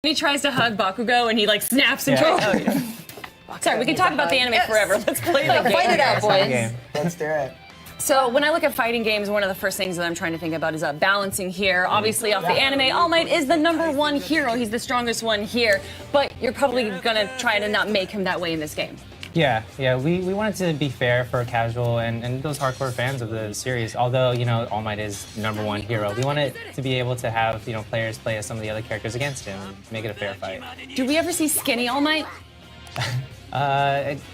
He tries to hug Bakugo and he like snaps into Yeah. it. Sorry, we can talk about the anime forever. Let's play the game. Fight it out, boys. Game. Let's do it. So when I look at fighting games, one of the first things that I'm trying to think about is balancing here. Obviously, off the anime, All Might is the #1 hero. He's the strongest one here. But you're probably gonna try to not make him that way in this game. Yeah. We wanted to be fair for casual and those hardcore fans of the series. Although, All Might is #1 hero. We wanted to be able to have, players play as some of the other characters against him, make it a fair fight. Do we ever see skinny All Might?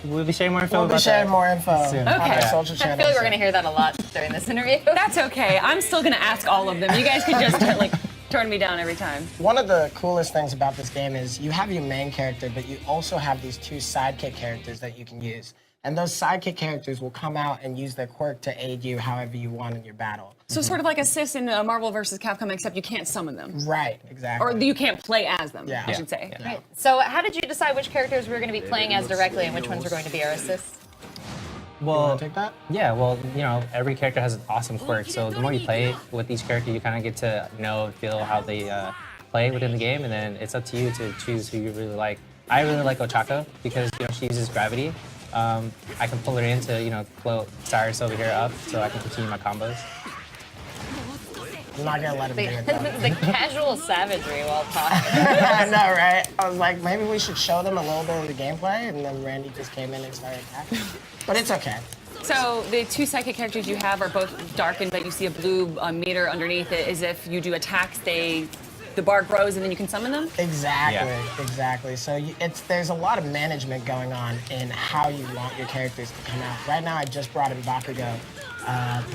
We'll be sharing more info We'll about be sharing that more info soon. on Okay. our social I channels. feel like we're gonna hear that a lot during this interview. That's okay. I'm still gonna ask all of them. You guys can just like turn me down every time. One of the coolest things about this game is you have your main character, but you also have these 2 sidekick characters that you can use. And those sidekick characters will come out and use their quirk to aid you however you want in your battle. So sort of like a sis in Marvel vs. Capcom, except you can't summon them. Right, exactly. Or you can't play as them, Yeah. I should say. Yeah. Right. So how did you decide which characters we were going to be playing as directly and which ones were going to be our assists? You Well, want to take that? yeah, well, every character has an awesome quirk. So the more you play with each character, you kind of get to know and feel how they play within the game, and then it's up to you to choose who you really like. I really like Ochako because she uses gravity. I can pull her in to float Cyrus over here up, so I can continue my combos. I'm not going to let him do it, though. The casual savagery while talking. I know, right? I was like, maybe we should show them a little bit of the gameplay, and then Randy just came in and started attacking. But it's okay. So the 2 psychic characters you have are both darkened, but you see a blue meter underneath it. As if you do attacks, the bar grows and then you can summon them? Exactly. So there's a lot of management going on in how you want your characters to come out. Right now, I just brought in Bakugo,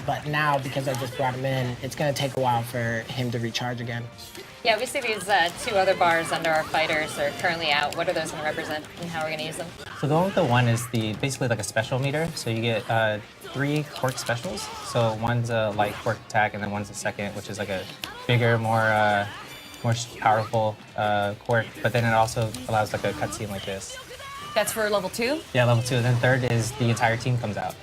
but now because I just brought him in, it's going to take a while for him to recharge again. Yeah, we see these 2 other bars under our fighters are currently out. What are those going to represent and how are we going to use them? So the one with the 1 is basically like a special meter. So you get 3 quirk specials. So one's a light quirk attack, and then one's a second, which is like a bigger, more powerful quirk. But then it also allows like a cutscene like this. That's for level 2? Yeah, level 2. And then third is the entire team comes out.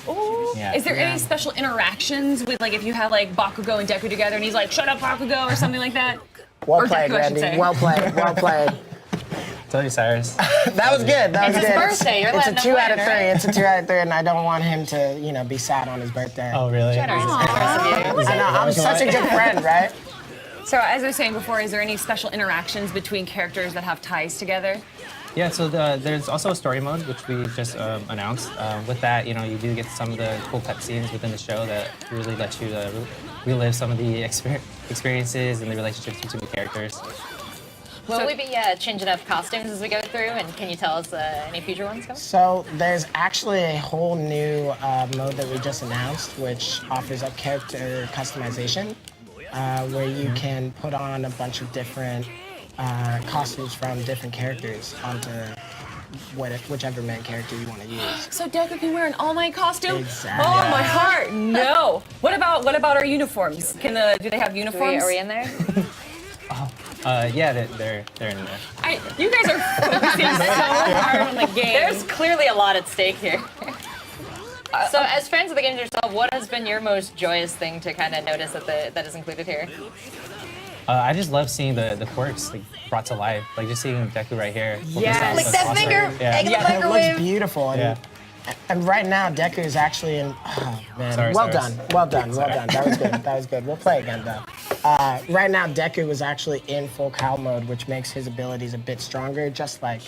Ooh. Yeah. Is there any special interactions with like if you have like Bakugo and Deku together and he's like, shut up Bakugo or something like that? Well Or played, Deku, I should Randy. say. Well played. Well played. Told you, Cyrus. That was good. That was It's his good. birthday. You're It's a letting him 2 out of win, 3. right? It's a 2 out of 3, and I don't want him to, be sad on his birthday. Oh, really? Generous of you. I know. I'm such a good friend, right? So as I was saying before, is there any special interactions between characters that have ties together? Yeah, so there's also a story mode, which we just announced. With that, you do get some of the cool cutscenes within the show that really let you relive some of the experiences and the relationships between the characters. Will we be changing up costumes as we go through? And can you tell us any future ones coming? So there's actually a whole new mode that we just announced, which offers up character customization, where you can put on a bunch of different costumes from different characters onto whichever main character you want to use. So Deku can wear an All Might costume? Exactly. Oh my heart, no. What about our uniforms? Do they have uniforms? Are we in there? Yeah, they're in there. You guys are focusing so hard on the game. There's clearly a lot at stake here. So as fans of the games yourself, what has been your most joyous thing to kind of notice that is included here? I just love seeing the quirks brought to life. Like just seeing Deku right here. Yes. Like that finger, Yeah. egg in the It looks microwave. beautiful. And, Yeah. and right now, Deku is actually in. Oh, man. Sorry, well Cyrus. done. Well done. That was good. That was good. We'll play again, though. Right now, Deku is actually in full cow mode, which makes his abilities a bit stronger, just like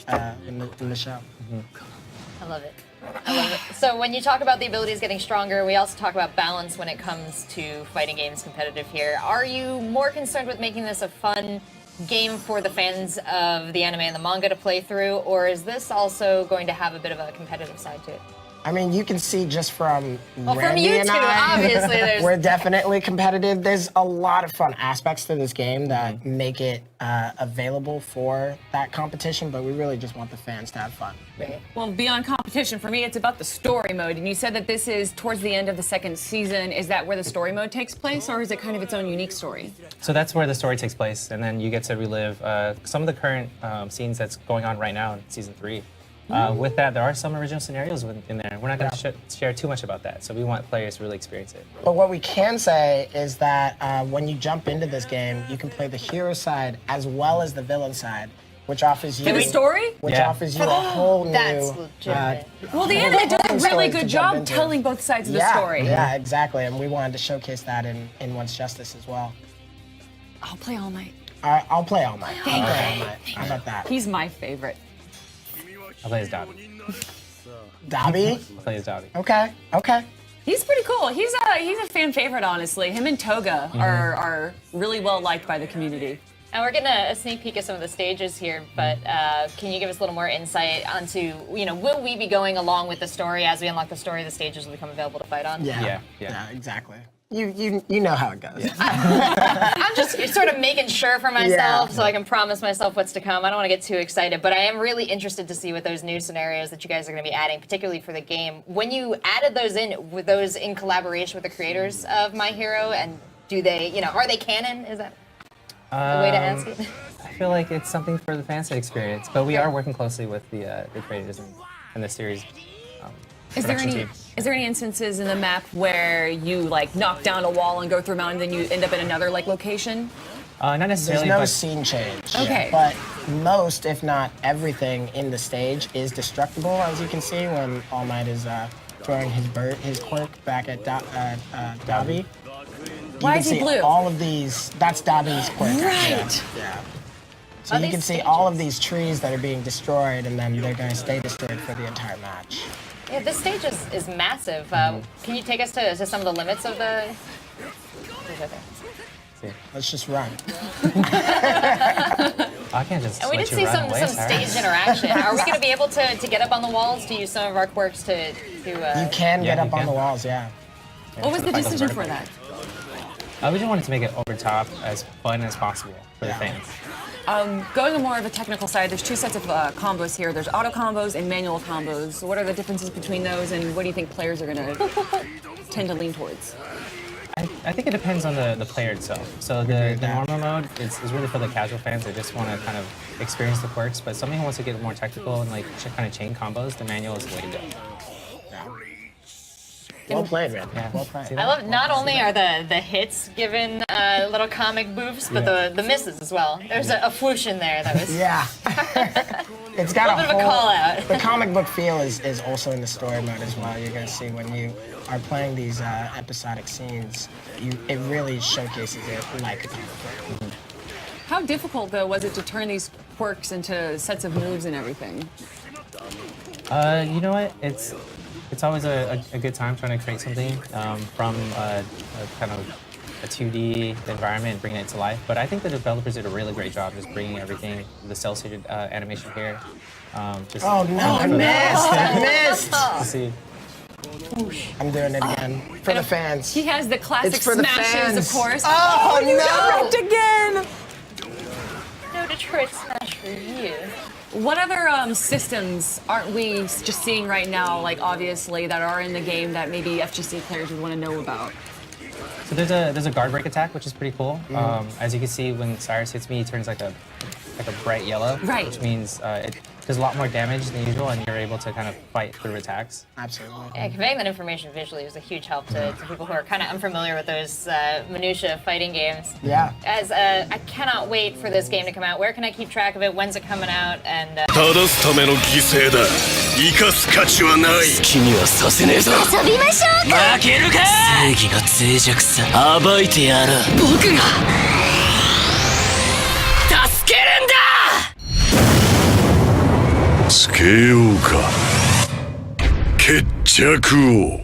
in the show. I love it. I love it. So when you talk about the abilities getting stronger, we also talk about balance when it comes to fighting games competitive here. Are you more concerned with making this a fun game for the fans of the anime and the manga to play through, or is this also going to have a bit of a competitive side to it? I mean, you can see just from Well, from Randy you and two, I, obviously, there's- we're definitely competitive. There's a lot of fun aspects to this game that make it available for that competition, but we really just want the fans to have fun. Well, beyond competition, for me, it's about the story mode. And you said that this is towards the end of the 2nd season. Is that where the story mode takes place, or is it kind of its own unique story? So that's where the story takes place, and then you get to relive some of the current scenes that's going on right now in season 3. With that, there are some original scenarios in there. We're not going to share too much about that, so we want players to really experience it. But what we can say is that when you jump into this game, you can play the hero side as well as the villain side, which offers you For the story? which Yeah. offers you a whole new. That's legitimate. Well, the anime does a really stories to good jump job into. telling both sides of the Yeah, story. yeah, exactly, and we wanted to showcase that in Once Justice as well. I'll play All Might. I'll play All Might. I'll play All Might. How about that? He's my favorite. I'll play as Dobby. Dobby? I'll play as Dobby. Okay, okay. He's pretty cool. He's a fan favorite, honestly. Him and Toga are really well liked by the community. And we're getting a sneak peek of some of the stages here, but can you give us a little more insight onto, will we be going along with the story as we unlock the story? The stages will become available to fight on. Yeah, Yeah. exactly. You know how it goes. I'm just sort of making sure for myself Yeah. so I can promise myself what's to come. I don't want to get too excited, but I am really interested to see what those new scenarios that you guys are going to be adding, particularly for the game. When you added those in, were those in collaboration with the creators of My Hero? And do they, are they canon? Is that the way to ask it? I feel like it's something for the fans to experience, but we are working closely with the creators and the series. Is there production any team. is there any instances in the map where you like knock down a wall and go through a mountain, then you end up in another like location? Not There's necessarily, no but scene change. Okay. But most, if not everything, in the stage is destructible, as you can see when All Might is throwing his quirk back at Dobby. Why you is can he see blue? all of these. That's Dobby's quirk. Right. Yeah. So Are you these can see stages? all of these trees that are being destroyed, and then they're going to stay destroyed for the entire match. Yeah, this stage is massive. Can you take us to some of the limits of the... Let's just run. I can't just. And we let did you see run away, some Sarah. stage interaction. Are we going to be able to get up on the walls, to use some of our quirks to You can Yeah, get you up on can. the walls, yeah. What was the Fight those decision for verticals. that? We just wanted to make it over top, as fun as possible for Yeah. the fans. Going on more of the technical side, there's two sets of combos here. There's auto combos and manual combos. What are the differences between those, and what do you think players are going to tend to lean towards? I think it depends on the player itself. So the normal mode is really for the casual fans that just want to kind of experience the quirks, but somebody who wants to get more technical and like kind of chain combos, the manual is the way to go. Well played, man. Yeah. Well played. See I love not only are the hits given little comic boofs, but the misses as well. There's a whoosh in there that was Yeah. It's got a little bit of a call out. The comic book feel is also in the story mode as well. You're gonna see when you are playing these episodic scenes, it really showcases it like a comic book. How difficult, though, was it to turn these quirks into sets of moves and everything? You know what? It's always a good time trying to create something from a kind of a 2D environment and bringing it to life. But I think the developers did a really great job just bringing everything, the cell-shaded animation here. Just Oh no, I missed! I missed! to see. I'm doing it again for the fans. He has the classic It's for the smashes, fans. of course. Oh, you no! got wrecked again! no Detroit Smash for you. What other systems aren't we just seeing right now, like obviously, that are in the game that maybe FGC players would want to know about? So there's a guard break attack, which is pretty cool. As you can see, when Cyrus hits me, he turns like a bright yellow, Right. which means it does a lot more damage than usual, and you're able to kind of fight through attacks. Absolutely. Yeah, conveying that information visually was a huge help to people who are kind of unfamiliar with those minutia of fighting games. Yeah. As I cannot wait for this game to come out. Where can I keep track of it? When's it coming out? And 正すための犠牲だ生かす価値はない好きにはさせねえぞ遊びましょうか。負けるか正義の脆弱さ暴いてやる僕が助けるんだつけようか決着を